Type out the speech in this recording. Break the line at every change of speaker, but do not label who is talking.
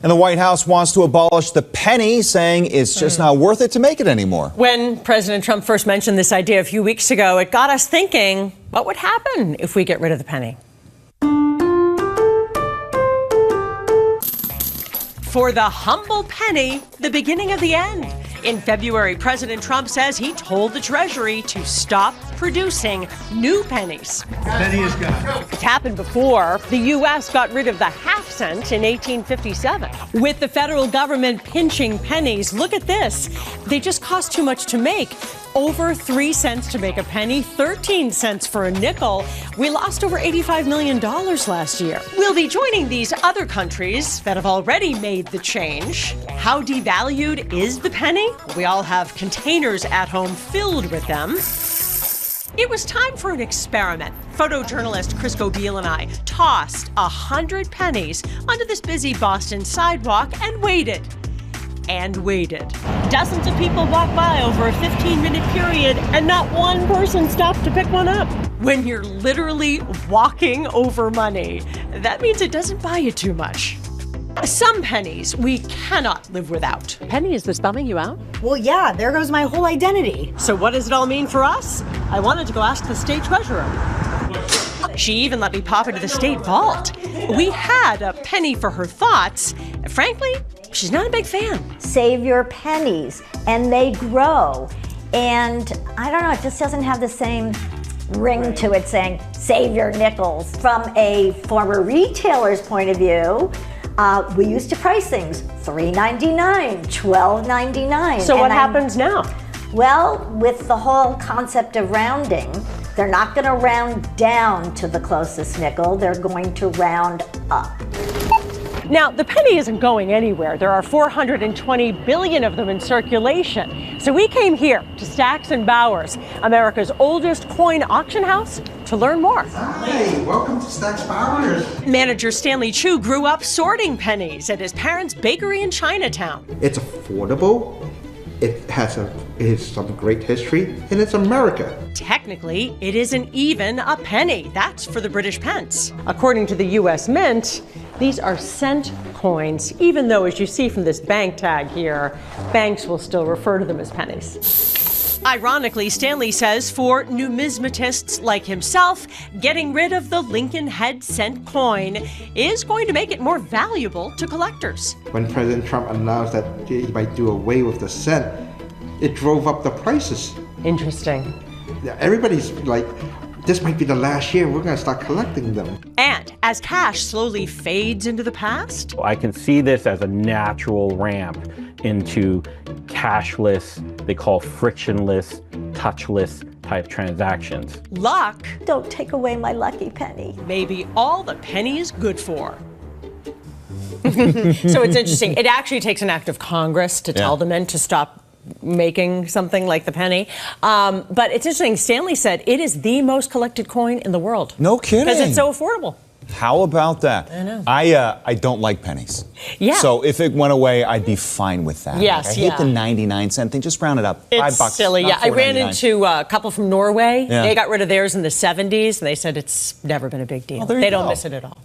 And the White House wants to abolish the penny, saying it's just not worth it to make it anymore.
When President Trump first mentioned this idea a few weeks ago, it got us thinking, what would happen if we get rid of the penny? For the humble penny, the beginning of the end. In February, President Trump says he told the Treasury to stop producing new pennies.
Penny is gone.
It's happened before. The U.S. got rid of the half cent in 1857. With the federal government pinching pennies, look at this. They just cost too much to make. Over 3 cents to make a penny, 13 cents for a nickel. We lost over $85 million last year. We'll be joining these other countries that have already made the change. How devalued is the penny? We all have containers at home filled with them. It was time for an experiment. Photojournalist Crisco Beale and I tossed 100 pennies onto this busy Boston sidewalk and waited. And waited. Dozens of people walked by over a 15-minute period, and not one person stopped to pick one up. When you're literally walking over money, that means it doesn't buy you too much. Some pennies we cannot live without. Penny, is this bumming you out?
Well, yeah, there goes my whole identity.
So what does it all mean for us? I wanted to go ask the state treasurer. She even let me pop into the state vault. We had a penny for her thoughts. Frankly, she's not a big fan.
Save your pennies, and they grow. And I don't know, it just doesn't have the same ring to it saying, save your nickels. From a former retailer's point of view, we used to price things $3.99, $12.99.
So what happens now?
Well, with the whole concept of rounding, they're not going to round down to the closest nickel, they're going to round up.
Now, the penny isn't going anywhere. There are 420 billion of them in circulation. So we came here to Stacks and Bowers, America's oldest coin auction house, to learn more.
Hi, welcome to Stacks Bowers.
Manager Stanley Chu grew up sorting pennies at his parents' bakery in Chinatown.
It's affordable. It has some great history, and it's America.
Technically, it isn't even a penny. That's for the British pence. According to the U.S. Mint, these are cent coins, even though, as you see from this bank tag here, banks will still refer to them as pennies. Ironically, Stanley says for numismatists like himself, getting rid of the Lincoln head cent coin is going to make it more valuable to collectors.
When President Trump announced that he might do away with the cent, it drove up the prices.
Interesting.
Everybody's like, this might be the last year, we're gonna start collecting them.
And as cash slowly fades into the past,
I can see this as a natural ramp into cashless, they call frictionless, touchless type transactions.
luck
Don't take away my lucky penny.
may be all the penny is good for. So it's interesting. It actually takes an act of Congress to tell the Mint to stop making something like the penny. But it's interesting. Stanley said it is the most collected coin in the world.
No kidding.
Because it's so affordable.
How about that?
I know.
I don't like pennies.
Yeah.
So if it went away, I'd be fine with that.
Yes,
I hate the 99-cent thing. Just round it up.
It's
$5.
silly.
not
Yeah, I ran
$4.99.
into a couple from Norway.
Yeah.
They got rid of theirs in the 70s, and they said it's never been a big deal.
Well, there you
They don't
go.
miss it at all.